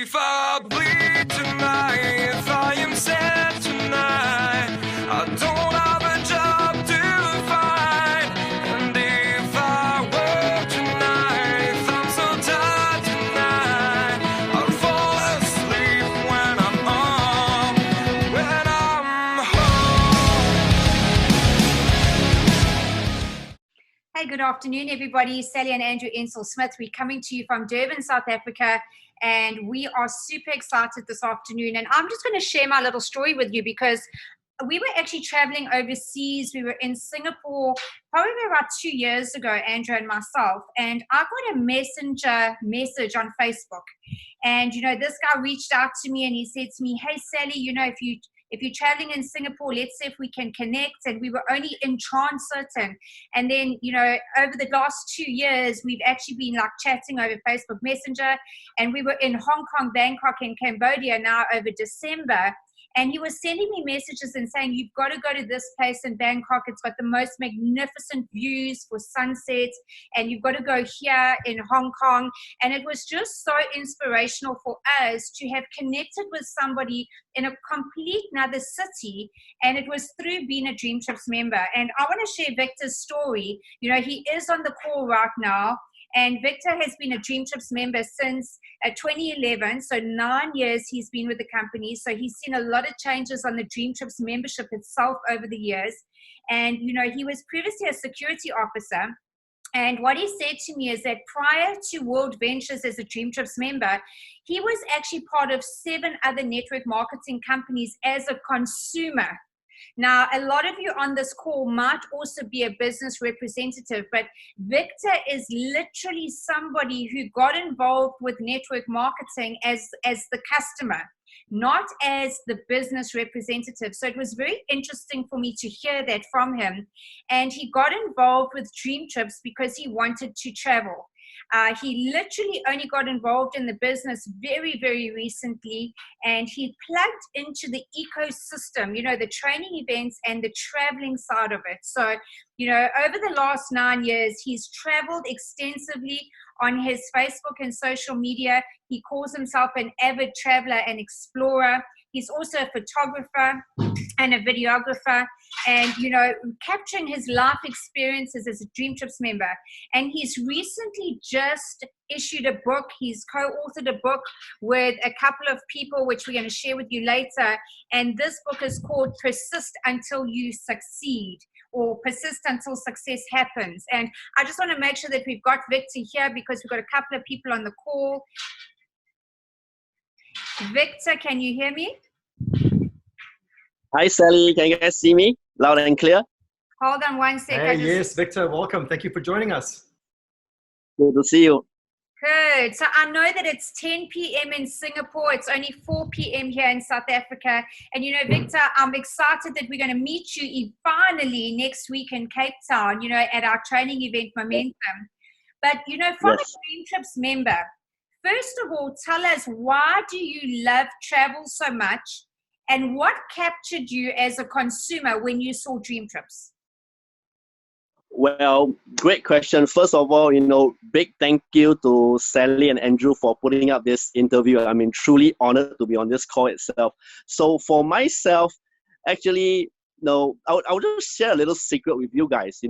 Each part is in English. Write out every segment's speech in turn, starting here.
if I bleed tonight, if I am sad tonight, I don't have a job to find. And if I work tonight, if I'm so tired tonight, I'll fall asleep when I'm home. Hey, good afternoon, everybody. Sally and Andrew Ensel-Smith. We're coming to you from Durban, South Africa, and we are super excited this afternoon. And I'm just going to share my little story with you because we were actually traveling overseas. We were in Singapore probably about 2 years ago, Andrew and myself, and I got a messenger message on Facebook. And, this guy reached out to me and he said to me, hey, Sally, if you're traveling in Singapore, let's see if we can connect. And we were only in transit. And then, over the last 2 years, we've actually been like chatting over Facebook Messenger. And we were in Hong Kong, Bangkok, and Cambodia now over December. And he was sending me messages and saying, you've got to go to this place in Bangkok. It's got the most magnificent views for sunsets. And you've got to go here in Hong Kong. And it was just so inspirational for us to have connected with somebody in a complete another city. And it was through being a Dream Trips member. And I want to share Victor's story. He is on the call right now. And Victor has been a Dream Trips member since 2011, so 9 years he's been with the company. So he's seen a lot of changes on the Dream Trips membership itself over the years. And, he was previously a security officer. And what he said to me is that prior to World Ventures as a Dream Trips member, he was actually part of 7 other network marketing companies as a consumer. Now, a lot of you on this call might also be a business representative, but Victor is literally somebody who got involved with network marketing as the customer, not as the business representative. So it was very interesting for me to hear that from him. And he got involved with Dream Trips because he wanted to travel. He literally only got involved in the business very, very recently, and he plugged into the ecosystem, the training events and the traveling side of it. So, over the last 9 years, he's traveled extensively on his Facebook and social media. He calls himself an avid traveler and explorer. He's also a photographer and a videographer and, capturing his life experiences as a Dream Trips member. And he's recently just issued a book. He's co-authored a book with a couple of people, which we're going to share with you later. And this book is called Persist Until You Succeed, or Persist Until Success Happens. And I just want to make sure that we've got Victor here because we've got a couple of people on the call. Victor, can you hear me? Hi, Sally. Can you guys see me loud and clear? Hold on one second. Hey, yes, Victor, welcome. Thank you for joining us. Good to see you. Good. So I know that it's 10 p.m. in Singapore. It's only 4 p.m. here in South Africa. And, Victor, I'm excited that we're going to meet you finally next week in Cape Town, at our training event, Momentum. But, from a Dream Trips member, first of all, tell us, why do you love travel so much? And what captured you as a consumer when you saw Dream Trips? Well, great question. First of all, big thank you to Sally and Andrew for putting up this interview. I mean, truly honored to be on this call itself. So for myself, actually, I'll just share a little secret with you guys,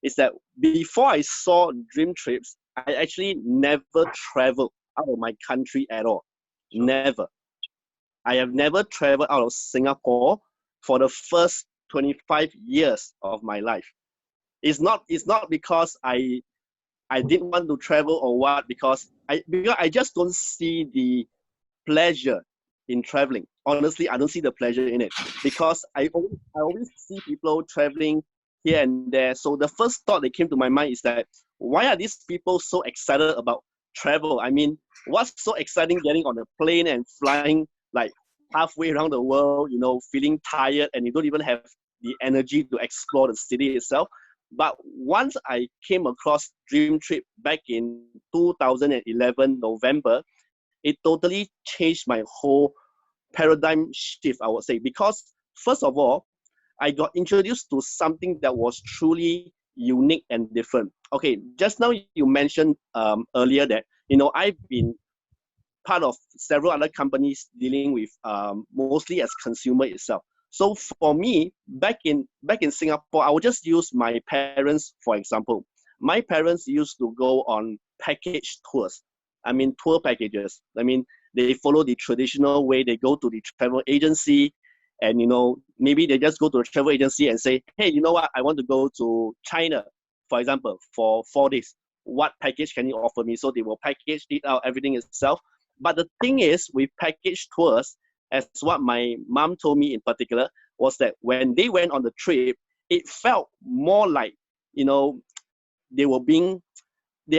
is that before I saw Dream Trips, I actually never traveled out of my country at all. Never. I have never traveled out of Singapore for the first 25 years of my life. It's not because I didn't want to travel or what, because I just don't see the pleasure in traveling. Honestly, I don't see the pleasure in it because I always see people traveling here and there. So the first thought that came to my mind is that, why are these people so excited about travel? I mean, what's so exciting getting on a plane and flying like halfway around the world, feeling tired and you don't even have the energy to explore the city itself? But once I came across Dream Trip back in 2011 November, it totally changed my whole paradigm shift, I would say. Because first of all, I got introduced to something that was truly unique and different. Okay, just now you mentioned earlier that, I've been part of several other companies dealing with mostly as consumer itself. So for me, back in Singapore, I would just use my parents for example. My parents used to go on package tours. I mean, tour packages. I mean, they follow the traditional way. They go to the travel agency, and maybe they just go to the travel agency and say, hey, you know what? I want to go to China, for example, for 4 days. What package can you offer me? So they will package it out, everything itself. But the thing is, with package tours, as what my mom told me in particular, was that when they went on the trip, it felt more like, they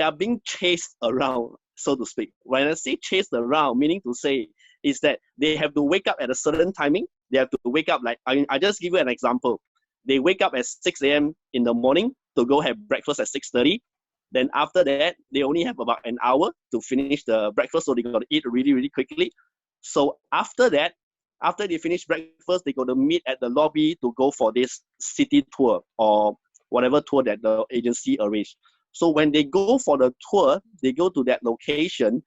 are being chased around, so to speak. When I say chased around, meaning to say is that they have to wake up at a certain timing. They have to wake up, like, I just give you an example. They wake up at 6 a.m. in the morning to go have breakfast at 6:30. Then after that, they only have about an hour to finish the breakfast, so they got to eat really, really quickly. So after that, after they finish breakfast, they got to meet at the lobby to go for this city tour or whatever tour that the agency arranged. So when they go for the tour, they go to that location,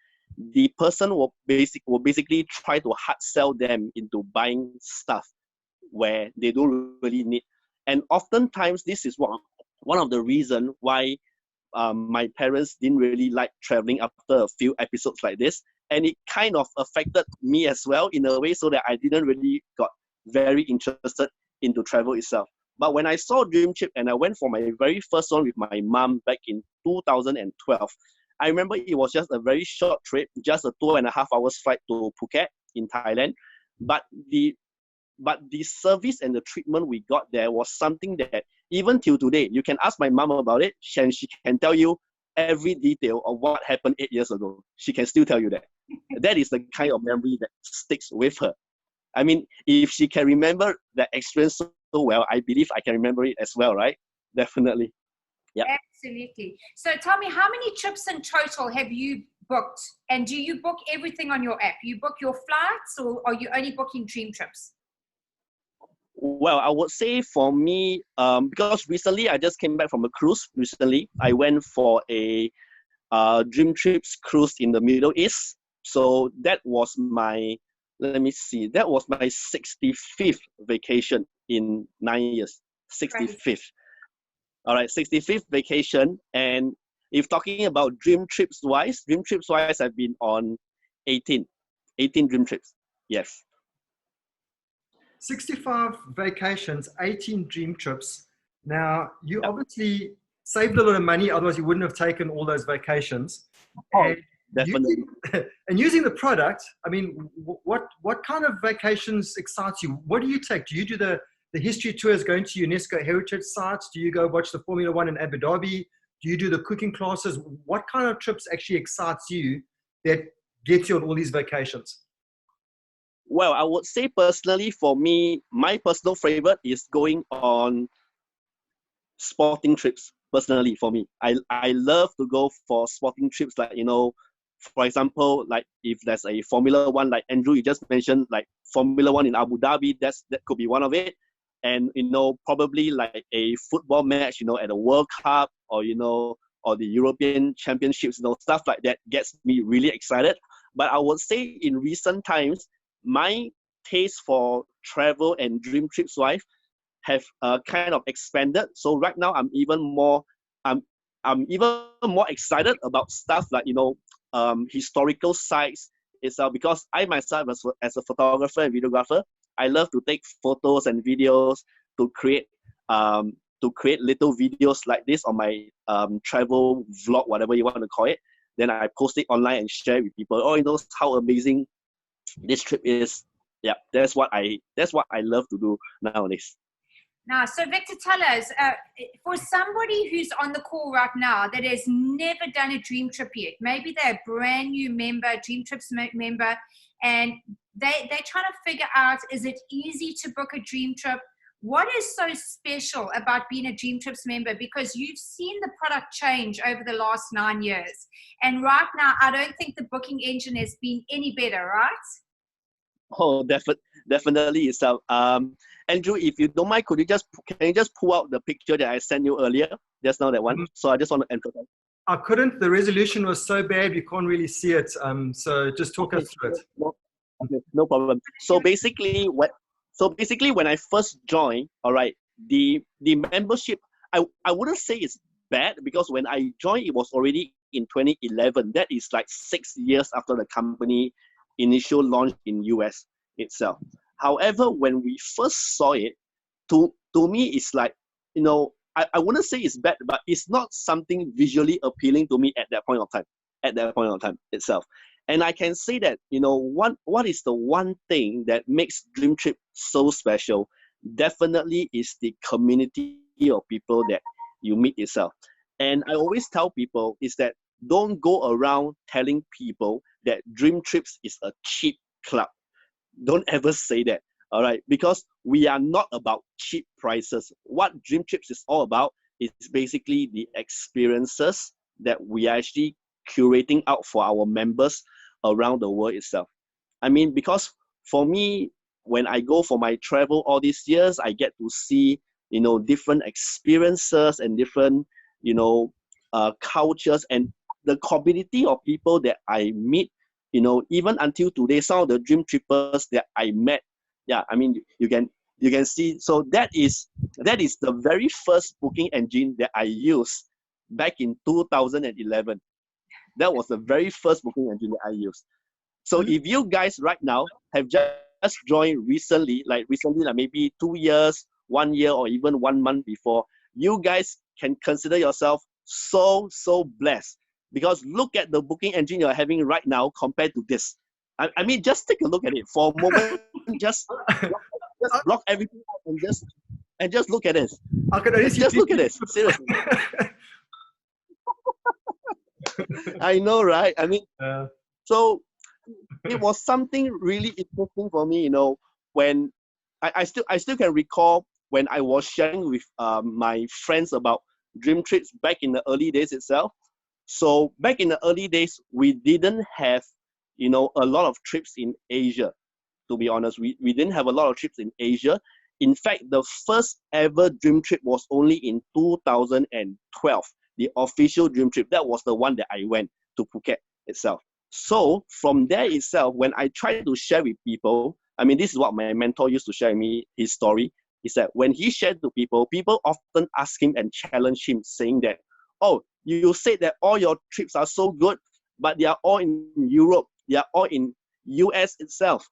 the person will basically try to hard sell them into buying stuff where they don't really need. And oftentimes, this is one of the reasons why my parents didn't really like traveling after a few episodes like this. And it kind of affected me as well in a way, so that I didn't really got very interested into travel itself. But when I saw Dream Trip and I went for my very first one with my mom back in 2012, I remember it was just a very short trip, just a 2.5 hours flight to Phuket in Thailand. But the service and the treatment we got there was something that even till today, you can ask my mom about it, and she can tell you every detail of what happened 8 years ago. She can still tell you that. That is the kind of memory that sticks with her. I mean, if she can remember that experience so well, I believe I can remember it as well, right? Definitely. Yeah. Absolutely. So tell me, how many trips in total have you booked? And do you book everything on your app? You book your flights, or are you only booking dream trips? Well, I would say for me, because recently I just came back from a cruise. Recently, I went for a Dream Trips cruise in the Middle East. So that was my, that was my 65th vacation in 9 years. 65th. All right, 65th vacation. And if talking about Dream Trips wise, I've been on 18 Dream Trips. Yes. 65 vacations, 18 dream trips. Now, you obviously saved a lot of money, otherwise you wouldn't have taken all those vacations. Oh, definitely. Using the product, I mean, what kind of vacations excites you? What do you take? Do you do the history tours going to UNESCO heritage sites? Do you go watch the Formula One in Abu Dhabi? Do you do the cooking classes? What kind of trips actually excites you that gets you on all these vacations? Well, I would say personally, for me, my personal favorite is going on sporting trips. Personally, for me, I love to go for sporting trips. Like, for example, like if there's a Formula One, like Andrew, you just mentioned, like Formula One in Abu Dhabi, that could be one of it. And, probably like a football match, at a World Cup, or, or the European Championships, stuff like that gets me really excited. But I would say in recent times, my taste for travel and dream trips wise have kind of expanded. So right now I'm even more excited about stuff like historical sites itself, because I myself as a photographer and videographer, I love to take photos and videos to create little videos like this on my travel vlog, whatever you want to call it. Then I post it online and share it with people. Oh, how amazing this trip is. Yeah, that's what I love to do nowadays. Now, so Victor, tell us, for somebody who's on the call right now that has never done a dream trip yet, maybe they're a brand new member, Dream Trips member, and they're trying to figure out, is it easy to book a dream trip? What is so special about being a Dream Trips member? Because you've seen the product change over the last 9 years. And right now, I don't think the booking engine has been any better, right? Oh, definitely itself. Andrew, if you don't mind, can you just pull out the picture that I sent you earlier? Just now, that one. So I just want to emphasize. I couldn't. The resolution was so bad you can't really see it. So just talk us through it. No problem. So basically, when I first joined, all right, the membership, I wouldn't say it's bad, because when I joined, it was already in 2011. That is like 6 years after the company initial launch in US itself. However, when we first saw it, to me, it's like, I wouldn't say it's bad, but it's not something visually appealing to me at that point of time itself. And I can say that, what is the one thing that makes Dream Trip so special? Definitely is the community of people that you meet itself. And I always tell people is that don't go around telling people that Dream Trips is a cheap club. Don't ever say that, all right? Because we are not about cheap prices. What Dream Trips is all about is basically the experiences that we are actually curating out for our members around the world itself. I mean, because for me, when I go for my travel all these years, I get to see, different experiences and different, cultures, and the community of people that I meet, even until today, some of the Dream Trippers that I met, yeah, I mean, you can see. So that is the very first booking engine that I used back in 2011. That was the very first booking engine that I used. So if you guys right now have just joined recently, like maybe 2 years, 1 year, or even 1 month before, you guys can consider yourself so blessed, because look at the booking engine you're having right now compared to this. I mean, just take a look at it for a moment. just block everything out and just look at this. I could only Just look at this. Seriously. I know, right? I mean, so it was something really interesting for me, when I still can recall when I was sharing with my friends about Dream Trips back in the early days itself. So back in the early days, we didn't have, a lot of trips in Asia. To be honest, we didn't have a lot of trips in Asia. In fact, the first ever Dream Trip was only in 2012. The official Dream Trip, that was the one that I went to Phuket itself. So from there itself, when I try to share with people, I mean, this is what my mentor used to share with me, his story, is that when he shared to people, people often ask him and challenge him, saying that, oh, you said that all your trips are so good, but they are all in Europe, they are all in US itself.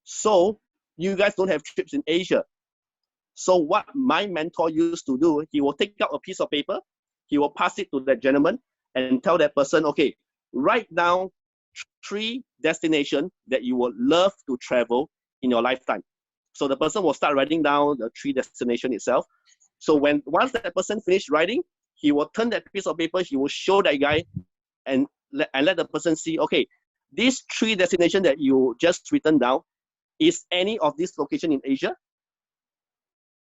So you guys don't have trips in Asia. So what my mentor used to do, he will take out a piece of paper, he will pass it to that gentleman and tell that person, okay, write down 3 destinations that you would love to travel in your lifetime. So the person will start writing down the 3 destinations itself. So once that person finished writing, he will turn that piece of paper, he will show that guy and let the person see, okay, these 3 destinations that you just written down, is any of this location in Asia?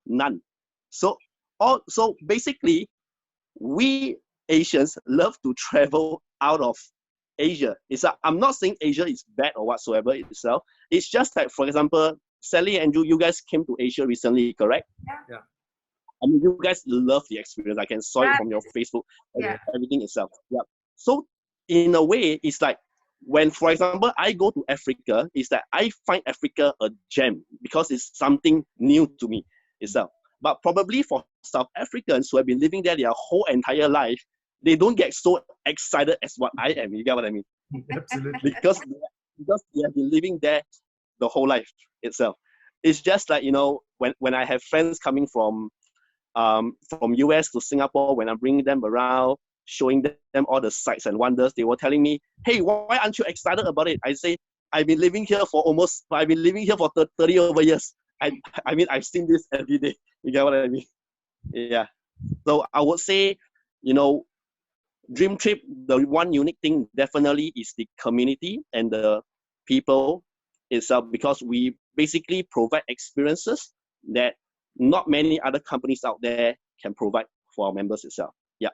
None. So basically, we Asians love to travel out of Asia. I'm not saying Asia is bad or whatsoever itself. It's just that, for example, Sally and Andrew, you guys came to Asia recently, correct? Yeah. I mean, you guys love the experience. I can saw it from your Facebook and everything itself. Yeah. So in a way, it's like when, for example, I go to Africa, it's that I find Africa a gem because it's something new to me itself. But probably for South Africans who have been living there their whole entire life, they don't get so excited as what I am. You get what I mean? Absolutely. Because they have been living there the whole life itself. It's just like, when I have friends coming from US to Singapore, when I'm bringing them around, showing them all the sights and wonders, they were telling me, hey, why aren't you excited about it? I say, I've been living here for 30 over years. I mean, I've seen this every day. You get what I mean? Yeah. So I would say, Dream Trip, the one unique thing definitely is the community and the people itself, because we basically provide experiences that not many other companies out there can provide for our members itself. Yeah.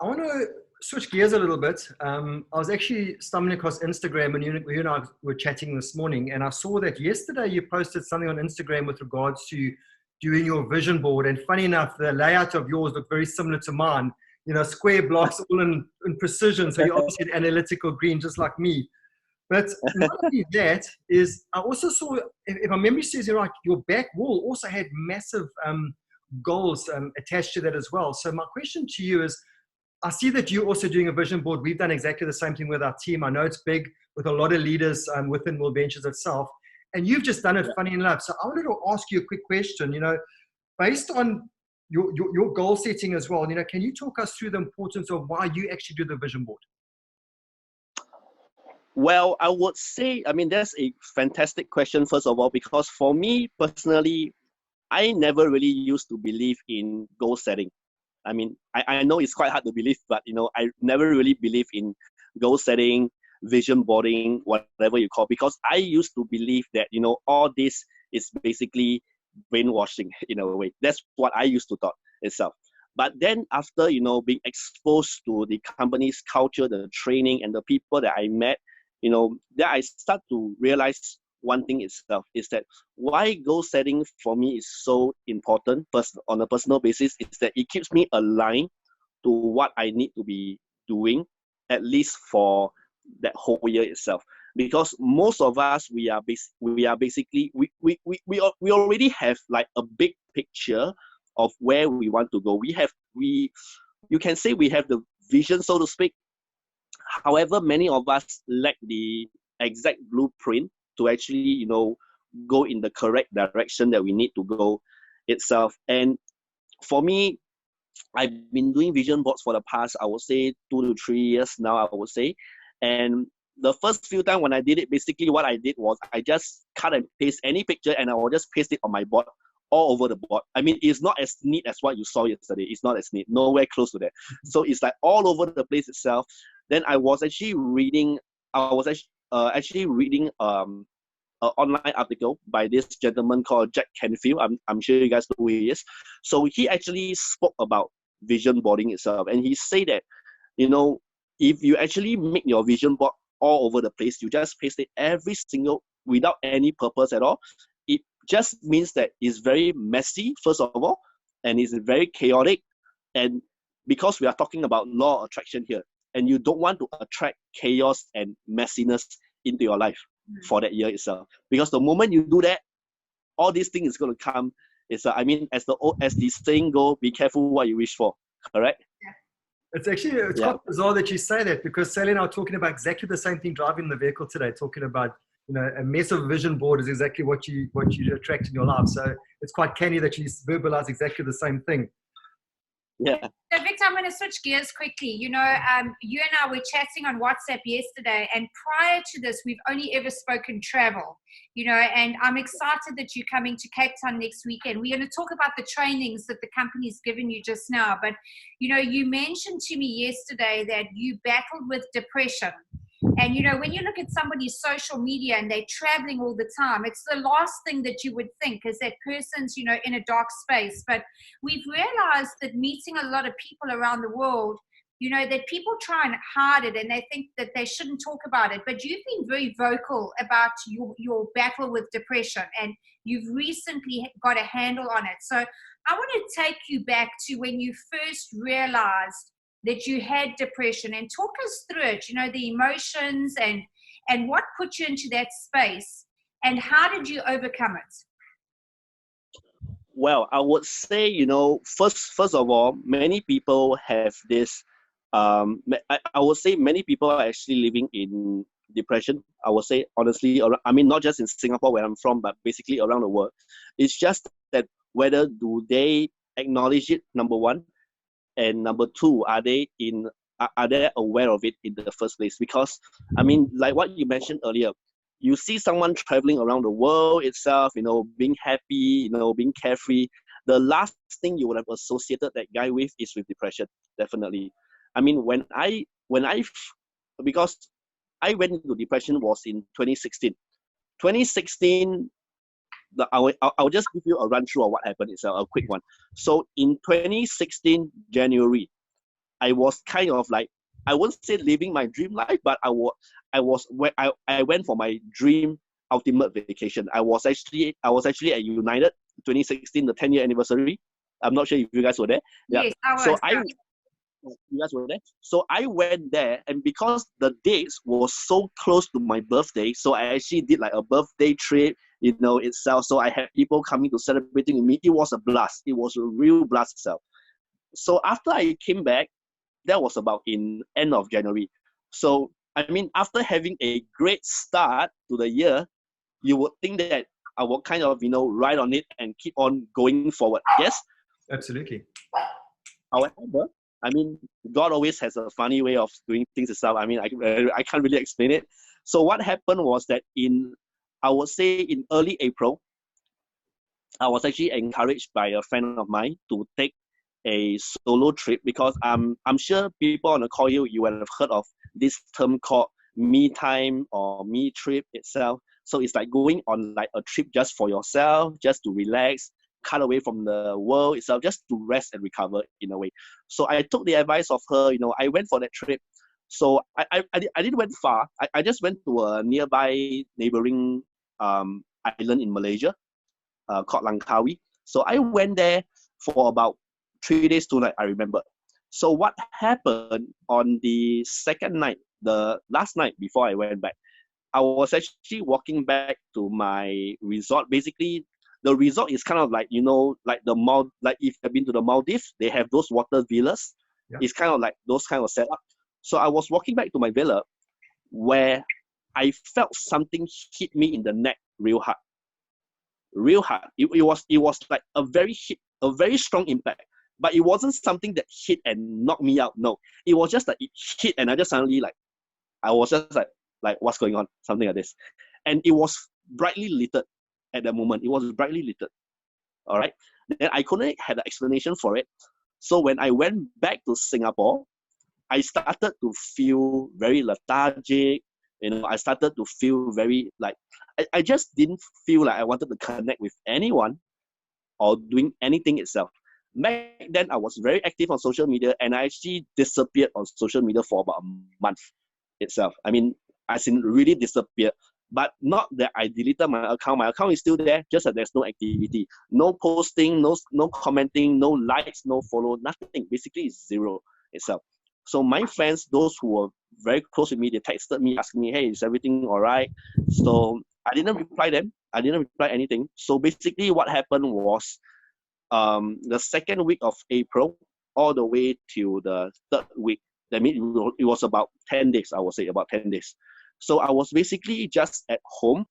I want to switch gears a little bit. I was actually stumbling across Instagram when you and I were chatting this morning, and I saw that yesterday you posted something on Instagram with regards to doing your vision board. And funny enough, the layout of yours looked very similar to mine. square blocks all in precision. So you're obviously an analytical green, just like me. But not only that is, I also saw, if my memory serves me right, your back wall also had massive goals attached to that as well. So my question to you is, I see that you're also doing a vision board. We've done exactly the same thing with our team. I know it's big with a lot of leaders within World Ventures itself. And you've just done it, funny enough. So I wanted to ask you a quick question, based on your goal setting as well. Can you talk us through the importance of why you actually do the vision board? Well, I would say, that's a fantastic question, first of all, because for me personally, I never really used to believe in goal setting. I know it's quite hard to believe, but, I never really believe in goal setting, vision boarding, whatever you call, because I used to believe that, all this is basically brainwashing in a way. That's what I used to thought itself. But then after, being exposed to the company's culture, the training, and the people that I met, then I start to realize one thing itself is that why goal setting for me is so important on a personal basis is that it keeps me aligned to what I need to be doing, at least for that whole year itself. Because most of us, we already have like a big picture of where we want to go. You can say we have the vision, so to speak. However, many of us lack the exact blueprint to actually, go in the correct direction that we need to go itself. And for me, I've been doing vision boards for the past, I would say 2 to 3 years now, I would say. And the first few times when I did it, basically what I did was I just cut and paste any picture and I will just paste it on my board, all over the board. It's not as neat as what you saw yesterday. It's not as neat, nowhere close to that. So it's like all over the place itself. Then I was actually reading an online article by this gentleman called Jack Canfield. I'm sure you guys know who he is. So he actually spoke about vision boarding itself. And he said that, if you actually make your vision board all over the place, you just paste it every single, without any purpose at all, it just means that it's very messy, first of all, and it's very chaotic. And because we are talking about law of attraction here, and you don't want to attract chaos and messiness into your life for that year itself. Because the moment you do that, all these things is going to come. As the saying goes, be careful what you wish for. Correct? It's quite bizarre that you say that, because Sally and I are talking about exactly the same thing driving the vehicle today, talking about, a mess of vision board is exactly what you attract in your life. So it's quite canny that you verbalize exactly the same thing. Yeah. So Victor, I'm going to switch gears quickly. You and I were chatting on WhatsApp yesterday, and prior to this, we've only ever spoken travel, and I'm excited that you're coming to Cape Town next weekend. We're going to talk about the trainings that the company's given you just now. But, you mentioned to me yesterday that you battled with depression. And, when you look at somebody's social media and they're traveling all the time, it's the last thing that you would think is that person's, in a dark space. But we've realized that meeting a lot of people around the world, that people try and hide it and they think that they shouldn't talk about it. But you've been very vocal about your battle with depression, and you've recently got a handle on it. So I want to take you back to when you first realized that you had depression, and talk us through it, the emotions and what put you into that space, and how did you overcome it? Well, I would say, first of all, many people have this, I would say many people are actually living in depression. I would say, honestly, not just in Singapore where I'm from, but basically around the world. It's just that whether do they acknowledge it, number one, and number two, are they aware of it in the first place? Because, like what you mentioned earlier, you see someone traveling around the world itself, being happy, being carefree. The last thing you would have associated that guy with is with depression, definitely. Because I went into depression was in 2016. 2016, I'll just give you a run through of what happened. It's a quick one. So in 2016 January, I was kind of like, I wouldn't say living my dream life, but I went for my dream ultimate vacation. I was actually at United 2016, the 10-year anniversary. I'm not sure if you guys were there. Yes, I was. You guys were there. So I went there, and because the dates was so close to my birthday, so I actually did like a birthday trip, itself. So I had people coming to celebrating with me. It was a blast. It was a real blast itself. So after I came back, that was about in end of January. So I mean, after having a great start to the year, you would think that I will kind of ride on it and keep on going forward. Yes. Absolutely. However, I mean, God always has a funny way of doing things itself. I mean, I can't really explain it. So what happened was that I would say in early April, I was actually encouraged by a friend of mine to take a solo trip, because I'm sure people on the call, you will have heard of this term called me time or me trip itself. So it's like going on like a trip just for yourself, just to relax, cut away from the world itself, just to rest and recover in a way. So I took the advice of her. I went for that trip. So I didn't went far. I just went to a nearby neighboring island in Malaysia, called Langkawi. So I went there for about 3 days, 2 nights, I remember. So what happened on the second night, the last night before I went back, I was actually walking back to my resort. Basically, the resort is kind of like, like like if you've been to the Maldives, they have those water villas. Yeah. It's kind of like those kind of setup. So I was walking back to my villa where I felt something hit me in the neck real hard. Real hard. It was like a very strong impact. But it wasn't something that hit and knocked me out. No. It was just like it hit, and I just suddenly I was just like what's going on? Something like this. And it was brightly lit at the moment. It was brightly lit. All right. Then I couldn't have an explanation for it. So when I went back to Singapore, I started to feel very lethargic. I started to feel very like I just didn't feel like I wanted to connect with anyone or doing anything itself. Back then, I was very active on social media, and I actually disappeared on social media for about a month itself. I mean, as in really disappeared. But not that I deleted my account. My account is still there, just that there's no activity. No posting, no commenting, no likes, no follow, nothing. Basically, it's zero itself. So my friends, those who were very close with me, they texted me, asking me, hey, is everything all right? So I didn't reply them. I didn't reply anything. So basically what happened was the second week of April all the way to the third week. That means it was about 10 days, I would say, about 10 days. So I was basically just at home.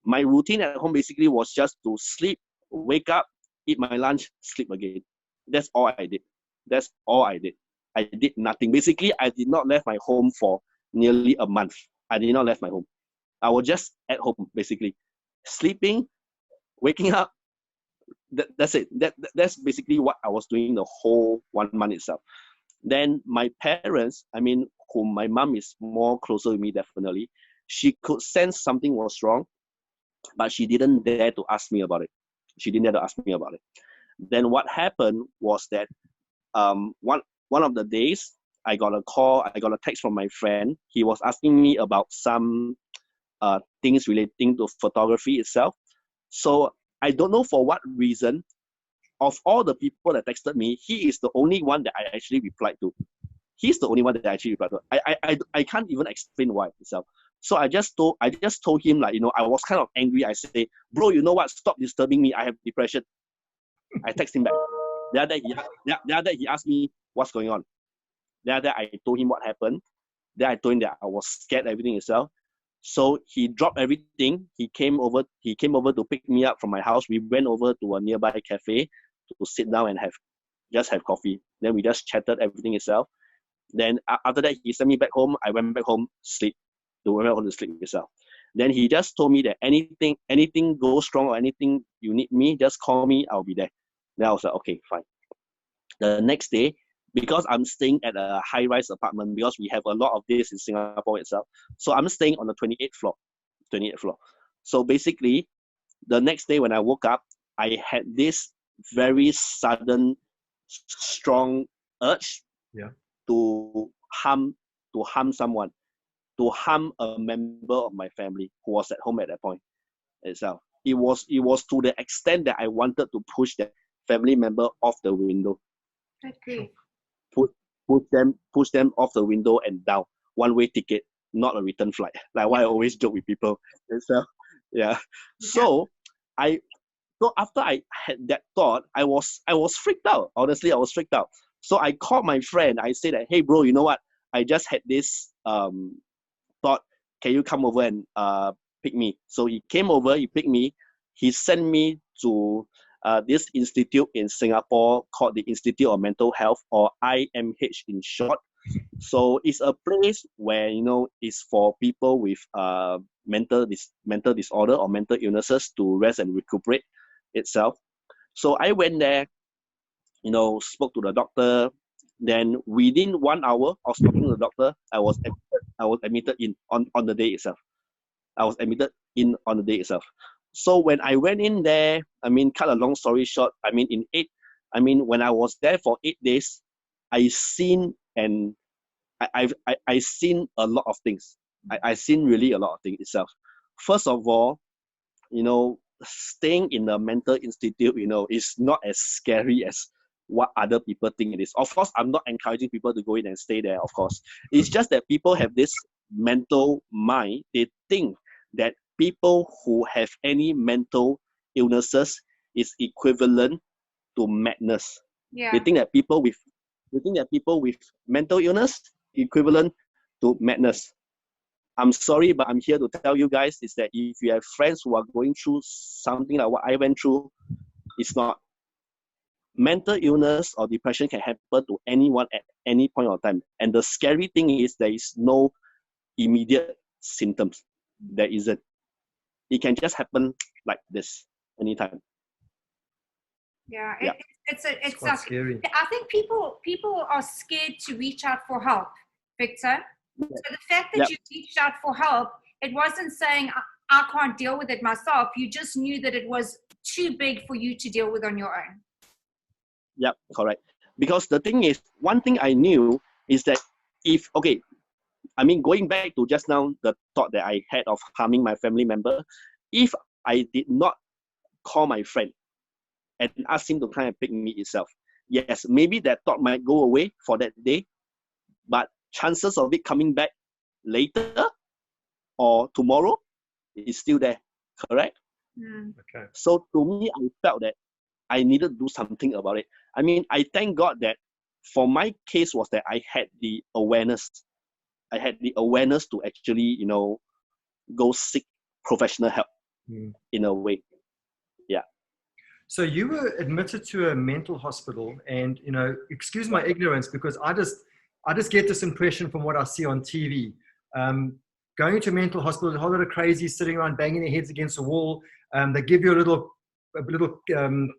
My routine at home basically was just to sleep, wake up, eat my lunch, sleep again. That's all I did. That's all I did. I did nothing. Basically, I did not leave my home for nearly a month. I did not leave my home. I was just at home, basically. Sleeping, waking up, that's it. That's basically what I was doing the whole 1 month itself. Then my parents, I mean, whom my mom is more closer with me, definitely, she could sense something was wrong, but she didn't dare to ask me about it. She didn't dare to ask me about it. Then what happened was that one of the days, I got a text from my friend. He was asking me about some things relating to photography itself. So I don't know for what reason, of all the people that texted me, he is the only one that I actually replied to. He's the only one that I actually replied to. I can't even explain why itself. So I just told him, like, I was kind of angry. I say, bro, you know what? Stop disturbing me. I have depression. I text him back. The other day he asked me what's going on. The other day I told him what happened. Then I told him that I was scared, everything itself. So he dropped everything. He came over to pick me up from my house. We went over to a nearby cafe to sit down and have coffee. Then we just chatted everything itself. Then after that, he sent me back home. I went back home, sleep. Went back home to sleep itself. Then he just told me that anything goes wrong or anything you need me, just call me. I'll be there. Then I was like, okay, fine. The next day, because I'm staying at a high-rise apartment, because we have a lot of this in Singapore itself. So I'm staying on the 28th floor. 28th floor. So basically, the next day when I woke up, I had this very sudden, strong urge to harm someone, to harm a member of my family who was at home at that point itself. It was to the extent that I wanted to push that family member off the window. Okay. push them off the window and down. One-way ticket, not a return flight. Like what I always joke with people. So, yeah. So after I had that thought, I was freaked out. Honestly, I was freaked out. So I called my friend. I said that, hey bro, you know what? I just had this thought. Can you come over and pick me? So he came over. He picked me. He sent me to this institute in Singapore called the Institute of Mental Health, or IMH in short. So it's a place where, it's for people with mental disorder or mental illnesses to rest and recuperate itself. So I went there, spoke to the doctor. Then within 1 hour of speaking to the doctor, I was admitted in on the day itself. I was admitted in on the day itself. So when I went in there, cut a long story short, when I was there for 8 days, I've seen a lot of things. I seen really a lot of things itself. First of all, staying in a mental institute, is not as scary as what other people think it is. Of course, I'm not encouraging people to go in and stay there, of course. It's just that people have this mental mind. They think that people who have any mental illnesses is equivalent to madness. Yeah. They think that people with mental illness equivalent to madness. I'm sorry, but I'm here to tell you guys is that if you have friends who are going through something like what I went through, it's not. Mental illness or depression can happen to anyone at any point of time. And the scary thing is there is no immediate symptoms. There isn't. It can just happen like this anytime. Yeah, Yeah. It's quite like, scary. I think people are scared to reach out for help, Victor. So the fact that you reached out for help, it wasn't saying I can't deal with it myself. You just knew that it was too big for you to deal with on your own. Yep, correct. Because the thing is, one thing I knew is that going back to just now, the thought that I had of harming my family member, if I did not call my friend and ask him to come and pick me itself, yes, maybe that thought might go away for that day, but chances of it coming back later or tomorrow is still there, correct? Okay. So to me, I felt that I needed to do something about it. I thank God that for my case was that I had the awareness. I had the awareness to actually, go seek professional help in a way. Yeah. So you were admitted to a mental hospital, and excuse my ignorance, because I just get this impression from what I see on TV. Going to a mental hospital, a whole lot of crazies sitting around banging their heads against the wall. They give you a little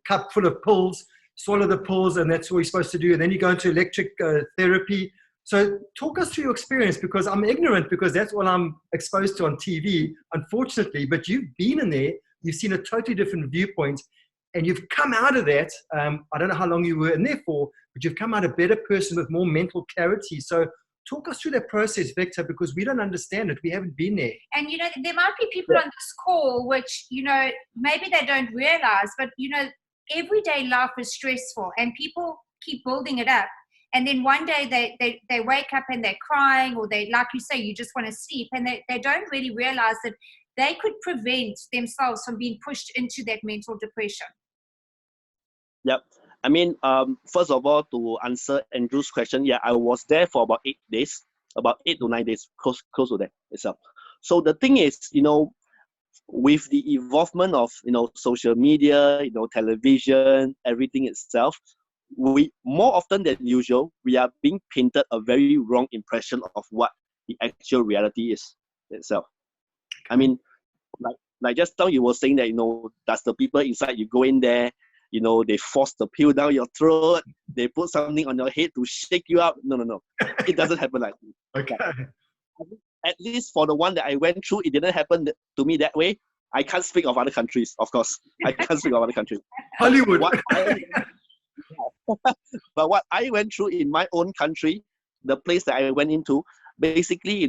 cup full of pills, swallow the pills, and that's what you're supposed to do. And then you go into electric therapy. So talk us through your experience, because I'm ignorant, because that's what I'm exposed to on TV, unfortunately. But you've been in there, you've seen a totally different viewpoint, and you've come out of that. I don't know how long you were in there for, but you've come out a better person with more mental clarity. So talk us through that process, Victor, because we don't understand it. We haven't been there. And, there might be people on this call, which, maybe they don't realize, but, everyday life is stressful and people keep building it up. And then one day they wake up and they're crying, or they, like you say, you just want to sleep, and they don't really realize that they could prevent themselves from being pushed into that mental depression. Yep. First of all, to answer Andrew's question, I was there for about 8 days, about 8 to 9 days, close to that itself. So the thing is, with the involvement of, social media, television, everything itself, we more often than usual, we are being painted a very wrong impression of what the actual reality is itself. Like just now you were saying that, does the people inside, you go in there, they force the pill down your throat, they put something on your head to shake you up. No. It doesn't happen like that. Okay. At least for the one that I went through, it didn't happen to me that way. I can't speak of other countries, of course. I can't speak of other countries. Hollywood. But what I went through in my own country, the place that I went into, basically,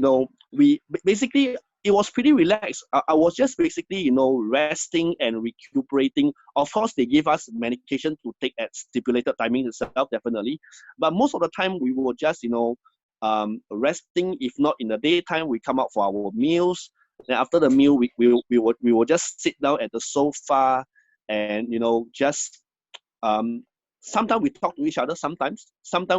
it was pretty relaxed. I was just basically, you know, resting and recuperating. Of course, they give us medication to take at stipulated timing itself, definitely. But most of the time, we were just, you know, resting. If not in the daytime, we come out for our meals. Then after the meal, we will just sit down at the sofa and, you know, just sometimes we talk to each other. Sometimes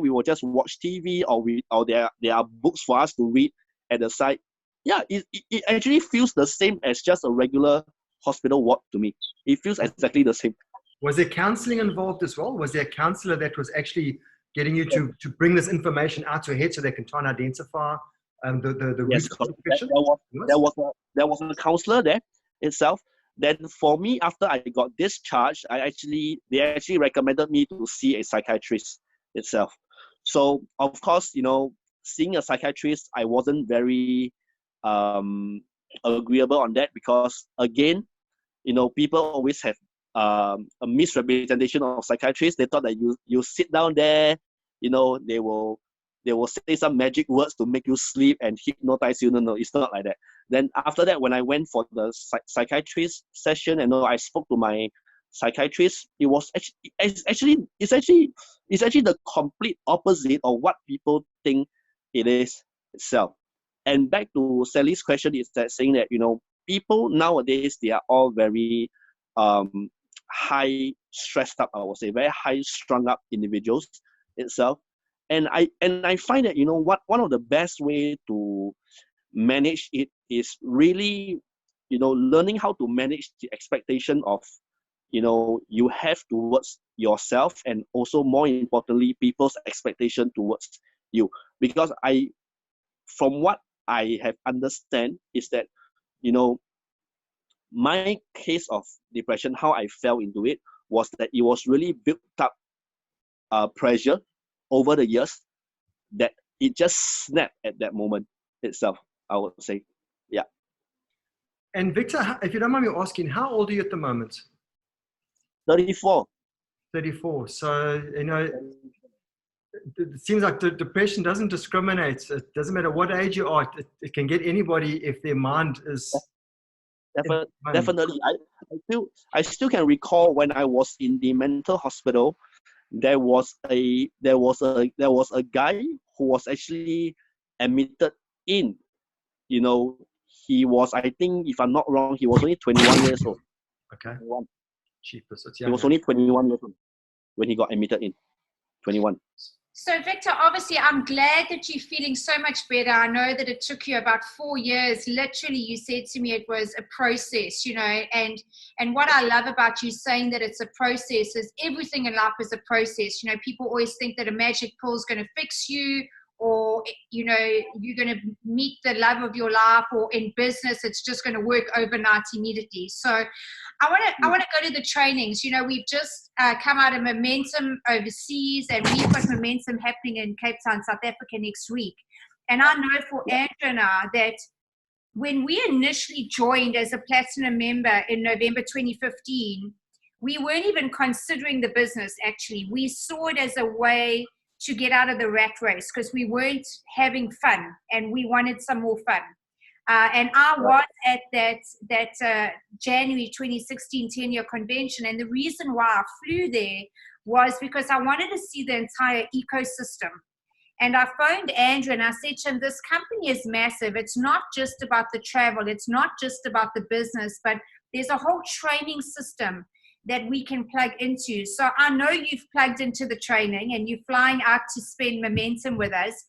we will just watch TV, or there are books for us to read at the side. Yeah, it actually feels the same as just a regular hospital ward to me. It feels exactly the same. Was there counseling involved as well? Was there a counselor that was actually getting you to bring this information out to your head so they can try and identify the Yes, root of the question? there was a counselor there itself. Then for me, after I got discharged, they actually recommended me to see a psychiatrist itself. So of course, you know, seeing a psychiatrist, I wasn't very agreeable on that, because again, you know, people always have a misrepresentation of psychiatrists. They thought that you sit down there, you know, they will say some magic words to make you sleep and hypnotize you. No, it's not like that. Then after that, when I went for the psychiatrist session, and I spoke to my psychiatrist, it was actually the complete opposite of what people think it is itself. And back to Sally's question, is that saying that, you know, people nowadays, they are all very high stressed up, I would say, very high strung up individuals itself. And I find that, you know, one of the best way to manage it is really, you know, learning how to manage the expectation of, you know, you have towards yourself, and also more importantly, people's expectation towards you. Because from what I have understand is that, you know, my case of depression, how I fell into it, was that it was really built up pressure over the years, that it just snapped at that moment itself, I would say. Yeah. And Victor, if you don't mind me asking, how old are you at the moment? 34. 34. So, you know, it seems like the depression doesn't discriminate. It doesn't matter what age you are. It can get anybody if their mind is... Definitely. I still can recall when I was in the mental hospital, there was a guy who was actually admitted in. You know, he was, I think, if I'm not wrong, he was only 21 years old. Okay. Cheapest. He was only 21 years old when he got admitted in. 21. So Victor, obviously I'm glad that you're feeling so much better. I know that it took you about 4 years. Literally, you said to me it was a process, you know, and what I love about you saying that it's a process is everything in life is a process. You know, people always think that a magic pill is going to fix you, or, you know, you're going to meet the love of your life, or in business, it's just going to work overnight immediately. So I want to go to the trainings. You know, we've just come out of Momentum overseas, and we've got Momentum happening in Cape Town, South Africa next week. And I know for Andrew and I that when we initially joined as a platinum member in November 2015, we weren't even considering the business, actually. We saw it as a way to get out of the rat race, because we weren't having fun and we wanted some more fun. And I was at that January 2016 10-year convention, and the reason why I flew there was because I wanted to see the entire ecosystem. And I phoned Andrew and I said to him, this company is massive. It's not just about the travel. It's not just about the business, but there's a whole training system that we can plug into. So I know you've plugged into the training and you're flying out to spend Momentum with us.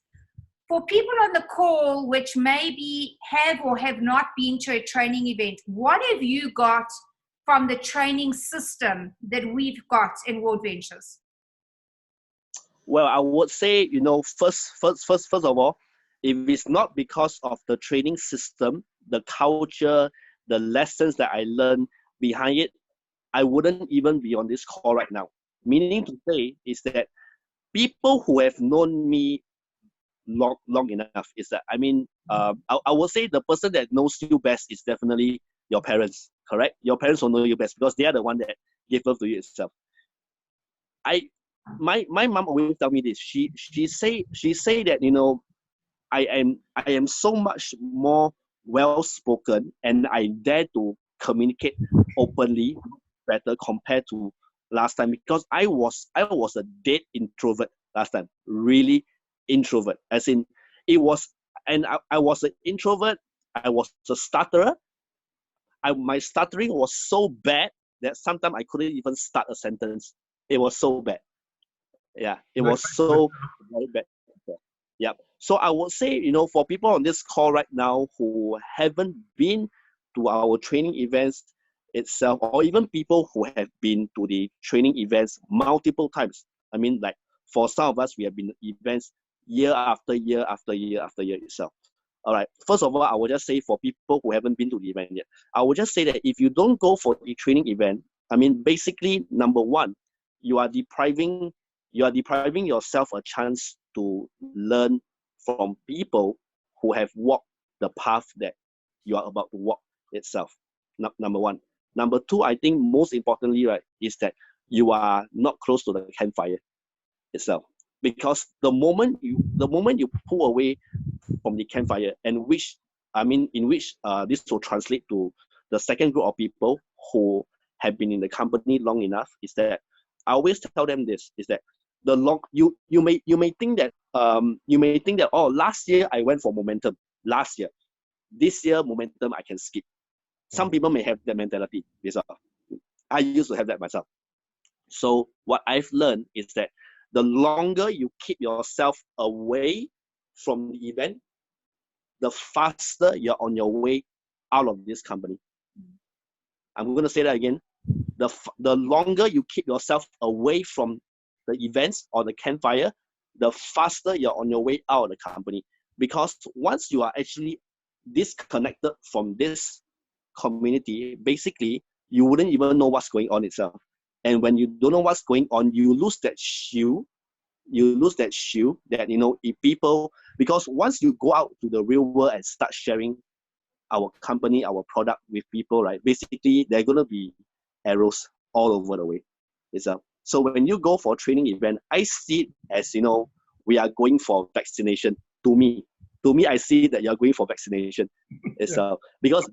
For people on the call which maybe have or have not been to a training event, what have you got from the training system that we've got in World Ventures? Well, I would say, you know, first of all, if it's not because of the training system, the culture, the lessons that I learned behind it, I wouldn't even be on this call right now. Meaning to say is that people who have known me long enough is that, I mean, I would say the person that knows you best is definitely your parents, correct? Your parents will know you best because they are the one that gave birth to you itself. My mom always tell me this. She say that, you know, I am so much more well spoken, and I dare to communicate openly better compared to last time, because I was a dead introvert last time, really introvert, as in it was, and I was an introvert. I was a stutterer. My stuttering was so bad that sometimes I couldn't even start a sentence. It was so bad. Yeah, it was so very bad. Yeah. So I would say, for people on this call right now who haven't been to our training events itself, or even people who have been to the training events multiple times. I mean, like for some of us, we have been to events year after year after year after year itself. All right. First of all, I will just say for people who haven't been to the event yet, I will just say that if you don't go for the training event, I mean, basically, number one, you are depriving yourself a chance to learn from people who have walked the path that you are about to walk itself. Number one. Number two, I think most importantly, right, is that you are not close to the campfire itself. Because the moment you pull away from the campfire, and in which this will translate to the second group of people who have been in the company long enough, is that I always tell them this, is that you may think that oh, last year I went for momentum. Last year. This year momentum I can skip. Some people may have that mentality. I used to have that myself. So what I've learned is that the longer you keep yourself away from the event, the faster you're on your way out of this company. I'm going to say that again. The longer you keep yourself away from the events or the campfire, the faster you're on your way out of the company. Because once you are actually disconnected from this community, basically, you wouldn't even know what's going on itself. And when you don't know what's going on, you lose that shield. That, if people, because once you go out to the real world and start sharing our company, our product with people, right, basically, there are going to be arrows all over the way itself. So when you go for a training event, I see it as, we are going for vaccination. To me, I see that you're going for vaccination itself. Because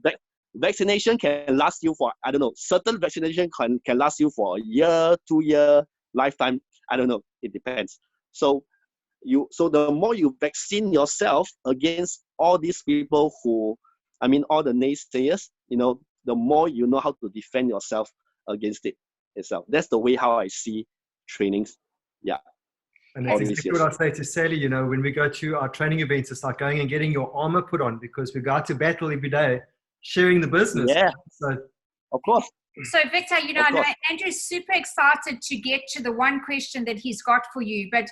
vaccination can last you for, I don't know, certain vaccination can last you for a year, 2 year, lifetime. I don't know. It depends. So the more you vaccine yourself against all these people all the naysayers, the more you know how to defend yourself against it itself. That's the way how I see trainings. Yeah. And that's exactly what I say to Sally, when we go to our training events, it's like going and getting your armor put on, because we go out to battle every day, sharing the business. Yeah. So, of course. So Victor, I know Andrew's super excited to get to the one question that he's got for you. But,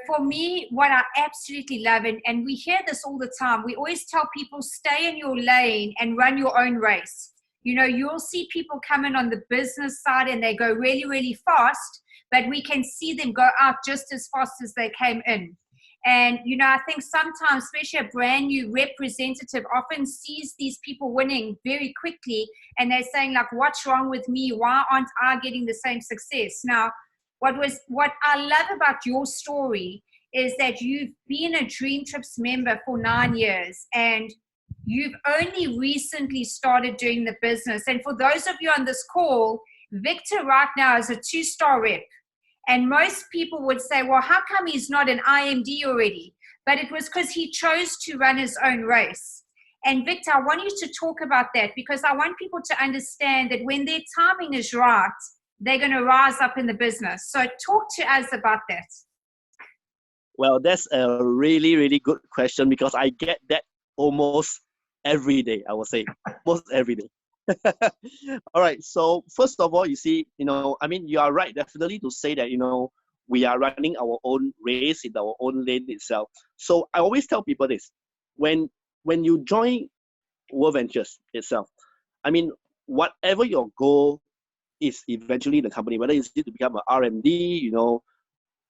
for me, what I absolutely love, and we hear this all the time, we always tell people, stay in your lane and run your own race. You'll see people come in on the business side and they go really, really fast, but we can see them go out just as fast as they came in. And, I think sometimes, especially a brand new representative often sees these people winning very quickly, and they're saying, like, what's wrong with me? Why aren't I getting the same success? Now, what I love about your story is that you've been a Dream Trips member for 9 years, and you've only recently started doing the business. And for those of you on this call, Victor right now is a 2-star rep. And most people would say, well, how come he's not an IMD already? But it was because he chose to run his own race. And Victor, I want you to talk about that, because I want people to understand that when their timing is right, they're going to rise up in the business. So talk to us about that. Well, that's a really, really good question, because I get that almost every day, I would say. Almost every day. All right. So first of all, you see, you are right, definitely, to say that, we are running our own race in our own lane itself. So I always tell people this: when you join World Ventures itself, whatever your goal is, eventually the company, whether it's to become an RMD,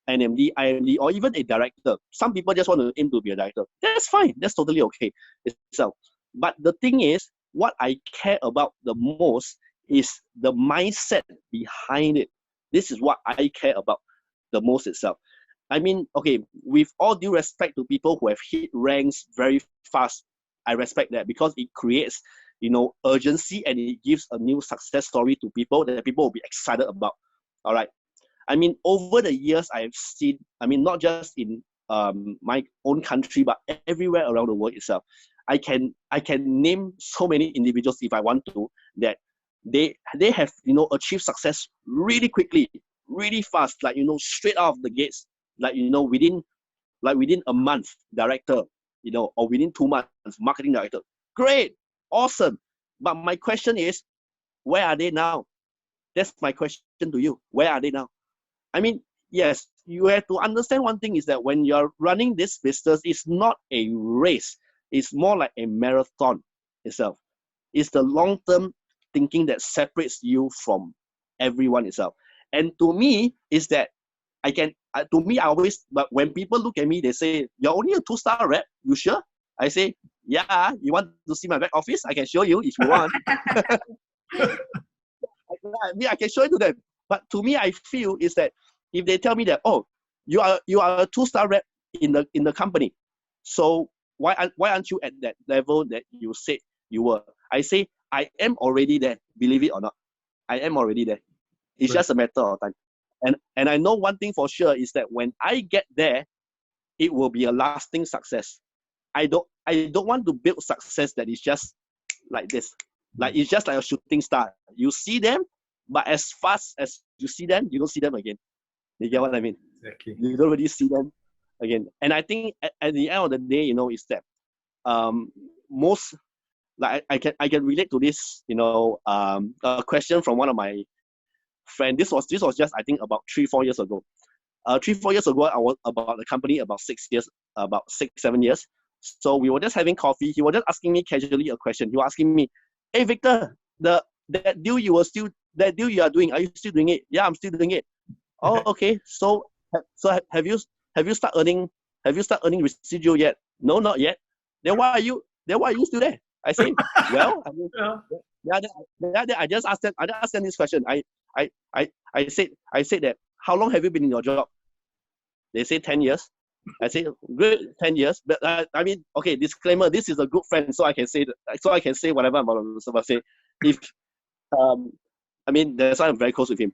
NMD, IMD, or even a director. Some people just want to aim to be a director. That's fine. That's totally okay itself. But the thing is, what I care about the most is the mindset behind it. This is what I care about the most itself. Okay, with all due respect to people who have hit ranks very fast, I respect that because it creates, urgency, and it gives a new success story to people that people will be excited about. All right. I mean, over the years, I've seen, not just in my own country, but everywhere around the world itself. I can name so many individuals if I want to, that they have, achieved success really quickly, really fast, like, straight out of the gates, like, within a month, director, or within 2 months, marketing director. Great, awesome. But my question is, where are they now? That's my question to you. Where are they now? I mean, yes, you have to understand one thing is that when you're running this business, it's not a race. It's more like a marathon itself. It's the long-term thinking that separates you from everyone itself. And to me, is that I always, but when people look at me, they say, you're only a 2-star rep, you sure? I say, yeah, you want to see my back office? I can show you if you want. I can show it to them. But to me, I feel is that if they tell me that, oh, you are a 2-star rep in the company, so why aren't you at that level that you said you were? I say, I am already there, believe it or not. I am already there. It's just a matter of time. And I know one thing for sure is that when I get there, it will be a lasting success. I don't want to build success that is just like this. Like it's just like a shooting star. You see them, but as fast as you see them, you don't see them again. You get what I mean? Exactly. You don't really see them again. And I think at the end of the day, is that most, like I can relate to this, a question from one of my friend. This was just, I think, about 3-4 years ago. 3-4 years ago, I was about the company about 6-7 years. So we were just having coffee. He was just asking me casually a question. He was asking me, "Hey Victor, that deal you are doing, are you still doing it?" "Yeah, I'm still doing it." "Oh, okay. So have you start earning residual yet?" "No, not yet." Then why are you still there?" I say, "Well, I just asked them this question. I said that, how long have you been in your job? They say 10 years. I say, good, 10 years. But okay, disclaimer, this is a good friend, so I can say whatever I'm about to say. If that's why I'm very close with him.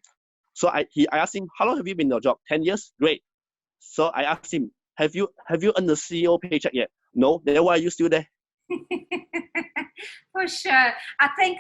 So I asked him, how long have you been in your job? 10 years? Great. So I asked him, have you earned the CEO paycheck yet? No. Then why are you still there? For sure. I think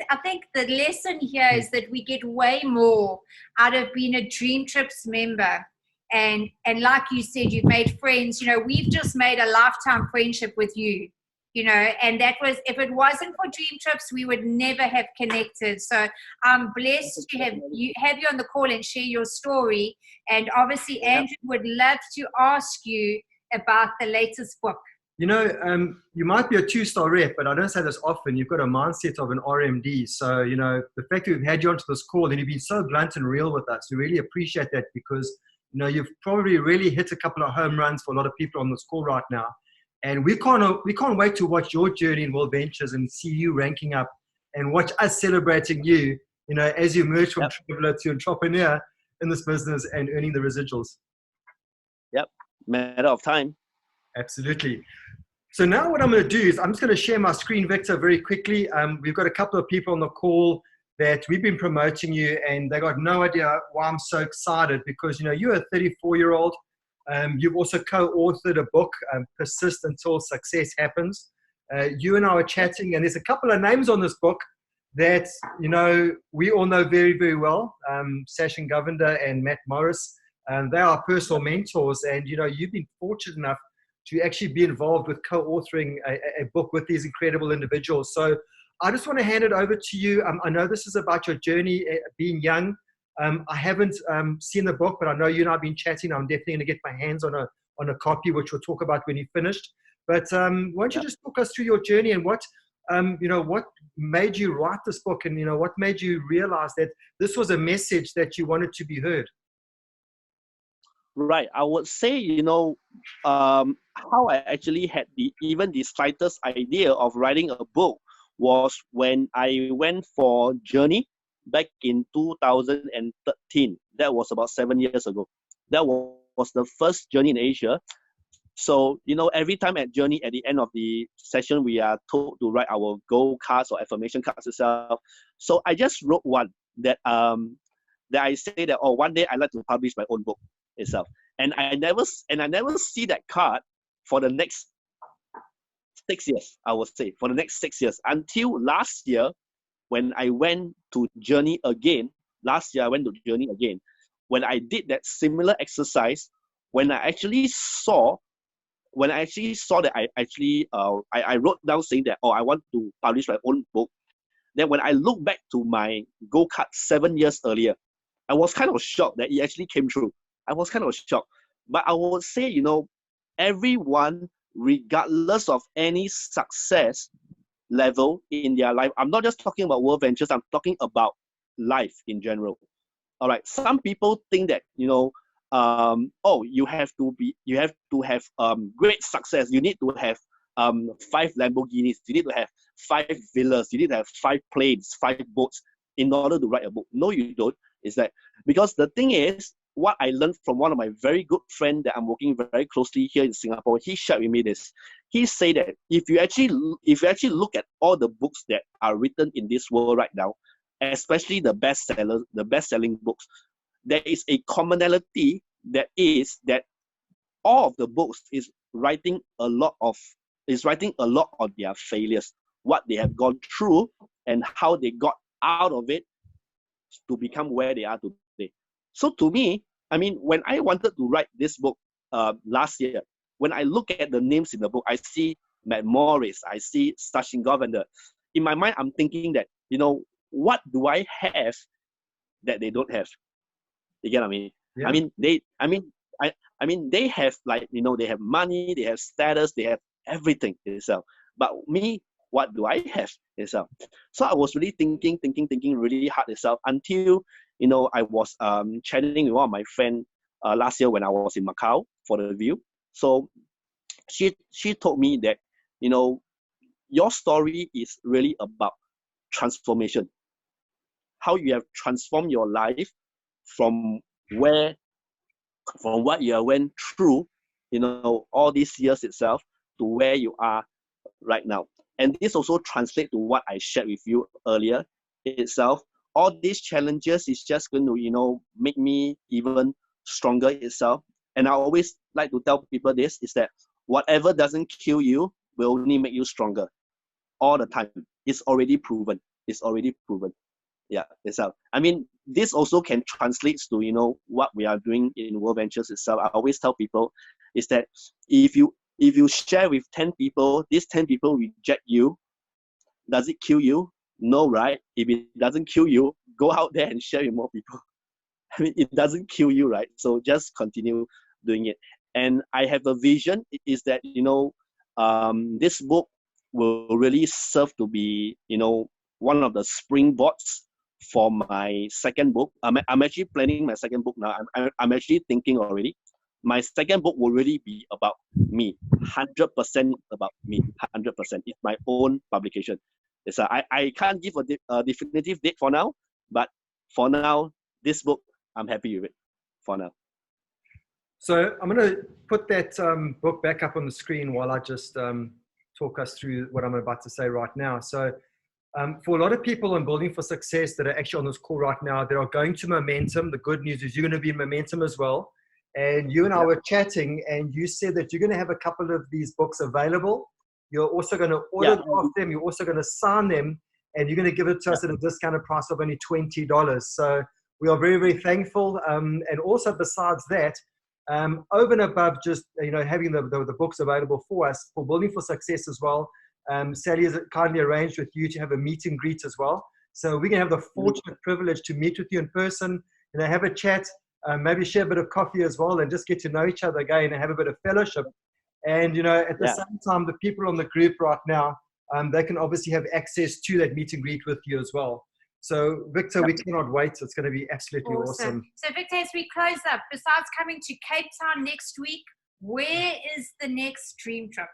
the lesson here is that we get way more out of being a Dream Trips member. And like you said, you've made friends. We've just made a lifetime friendship with you. And that was, if it wasn't for Dream Trips, we would never have connected. So I'm blessed to have you on the call and share your story. And obviously, Andrew would love to ask you about the latest book. You might be a 2-star rep, but I don't say this often. You've got a mindset of an RMD. So, the fact that we've had you onto this call and you've been so blunt and real with us, we really appreciate that because, you've probably really hit a couple of home runs for a lot of people on this call right now. And we can't wait to watch your journey in World Ventures and see you ranking up and watch us celebrating you, as you emerge from traveler to entrepreneur in this business and earning the residuals. Yep. Matter of time. Absolutely. So now what I'm going to do is I'm just going to share my screen, Victor, very quickly. We've got a couple of people on the call that we've been promoting you, and they got no idea why I'm so excited because, you're a 34-year-old. You've also co-authored a book, Persist Until Success Happens. You and I were chatting, and there's a couple of names on this book that, we all know very, very well. Sachin Govender and Matt Morris. They are personal mentors, and, you've been fortunate enough to actually be involved with co-authoring a book with these incredible individuals. So I just want to hand it over to you. I know this is about your journey being young. I haven't seen the book, but I know you and I have been chatting. I'm definitely going to get my hands on a copy, which we'll talk about when you're finished. But why don't you just talk us through your journey and what made you write this book and, what made you realize that this was a message that you wanted to be heard? Right. I would say, how I actually had even the slightest idea of writing a book was when I went for Journey back in 2013. That was about 7 years ago. That was the first journey in Asia. So, every time at Journey, at the end of the session, we are told to write our goal cards or affirmation cards itself. So I just wrote one that I say that, one day I'd like to publish my own book itself. And I never see that card for the next 6 years, I would say, for the next 6 years, until last year when I went to Journey again. When I did that similar exercise, when I actually saw that I wrote down saying that, I want to publish my own book. Then when I look back to my goal card 7 years earlier, I was kind of shocked that it actually came true. I was kind of shocked. But I would say, everyone, regardless of any success level in their life, I'm not just talking about World Ventures, I'm talking about life in general. All right. Some people think that, you have to have great success. You need to have 5 Lamborghinis. You need to have 5 villas. You need to have 5 planes, 5 boats in order to write a book. No, you don't. Is that because the thing is, what I learned from one of my very good friends that I'm working very closely here in Singapore, he shared with me this. He said that if you actually look at all the books that are written in this world right now, especially the best-selling books, there is a commonality that is that all of the books is writing a lot on their failures, what they have gone through, and how they got out of it to become where they are today. So to me, when I wanted to write this book last year, when I look at the names in the book, I see Matt Morris, I see Sachin Govender. In my mind, I'm thinking that, what do I have that they don't have? You get what I mean? Yeah. They have, they have money, they have status, they have everything itself. But me, what do I have itself? So I was really thinking really hard itself until, I was chatting with one of my friends last year when I was in Macau for the review. So she told me that, your story is really about transformation. How you have transformed your life from what you went through, all these years itself, to where you are right now. And this also translates to what I shared with you earlier itself. All these challenges is just going to, make me even stronger itself. And I always like to tell people this, is that whatever doesn't kill you will only make you stronger all the time. It's already proven. Yeah, itself. This also can translate to, what we are doing in World Ventures itself. I always tell people is that if you share with 10 people, these 10 people reject you, does it kill you? No, right? If it doesn't kill you, go out there and share with more people. It doesn't kill you, right? So just continue doing it. And I have a vision, is that, this book will really serve to be, one of the springboards for my second book. I'm actually planning my second book now. I'm actually thinking already. My second book will really be about me, 100% about me, 100%. It's my own publication. I can't give a definitive date for now, but for now, this book, I'm happy with it for now. So I'm going to put that book back up on the screen while I just talk us through what I'm about to say right now. So for a lot of people in Building for Success that are actually on this call right now, that are going to Momentum, the good news is you're going to be in Momentum as well. And you and I were chatting, and you said that you're going to have a couple of these books available. You're also going to order them. You're also going to sign them, and you're going to give it to us at a discounted price of only $20. So we are very, very thankful. And also besides that, over and above just having the books available for us, for Building for Success as well, Sally has kindly arranged with you to have a meet and greet as well. So we can have the fortunate privilege to meet with you in person, have a chat, maybe share a bit of coffee as well, and just get to know each other again and have a bit of fellowship. And at the same time, the people on the group right now, they can obviously have access to that meet and greet with you as well. So Victor, we cannot wait. It's going to be absolutely awesome. So Victor, as we close up, besides coming to Cape Town next week, where is the next dream trip?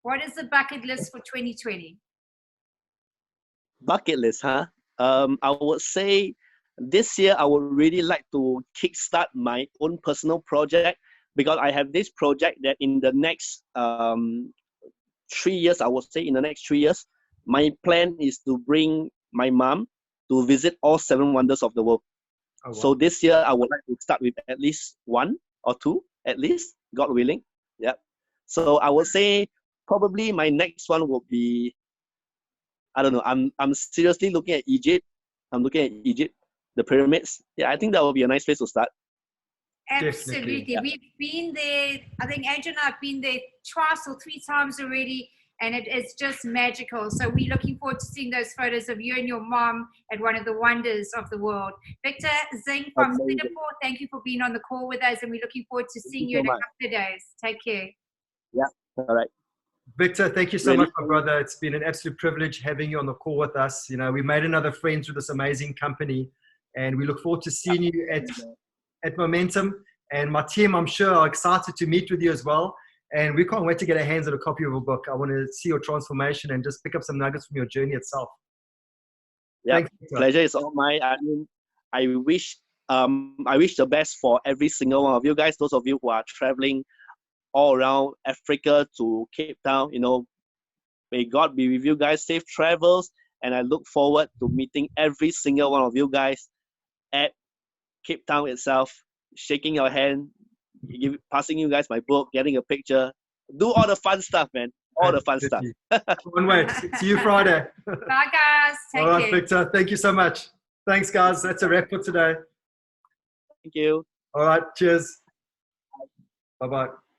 What is the bucket list for 2020? Bucket list, huh? I would say this year I would really like to kickstart my own personal project, because I have this project that in the next 3 years, I would say in the next 3 years, my plan is to bring my mom to visit all 7 wonders of the world. Oh, wow. So this year, I would like to start with at least 1 or 2, at least, God willing. Yeah. So I would say probably my next one will be, I don't know, I'm seriously looking at Egypt. I'm looking at Egypt, the pyramids. Yeah, I think that would be a nice place to start. Absolutely. Definitely. We've been there. I think Andrew and I have been there twice or 3 times already, and it is just magical. So we're looking forward to seeing those photos of you and your mom at one of the wonders of the world. Victor Zeng from Amazing. Singapore, thank you for being on the call with us, and we're looking forward to seeing you so in a much. couple of days. Take care. Yeah, all right. Victor, thank you so Really? much, my brother. It's been an absolute privilege having you on the call with us. You know, we made another friend through this amazing company, and we look forward to seeing you at Momentum. And my team, I'm sure, are excited to meet with you as well. And we can't wait to get our hands on a copy of a book. I want to see your transformation and just pick up some nuggets from your journey itself. Yeah, Thanks, Victor. pleasure is all mine. I mean, I wish the best for every single one of you guys. Those of you who are traveling all around Africa to Cape Town, you know, may God be with you guys. Safe travels, and I look forward to meeting every single one of you guys at Cape Town itself, shaking your hand, passing you guys my book, getting a picture, do all the fun stuff, man. All the fun stuff. Can't wait. See you Friday. Bye, guys. Take All right, care. Victor. Thank you so much. Thanks, guys. That's a wrap for today. Thank you. All right. Cheers. Bye-bye.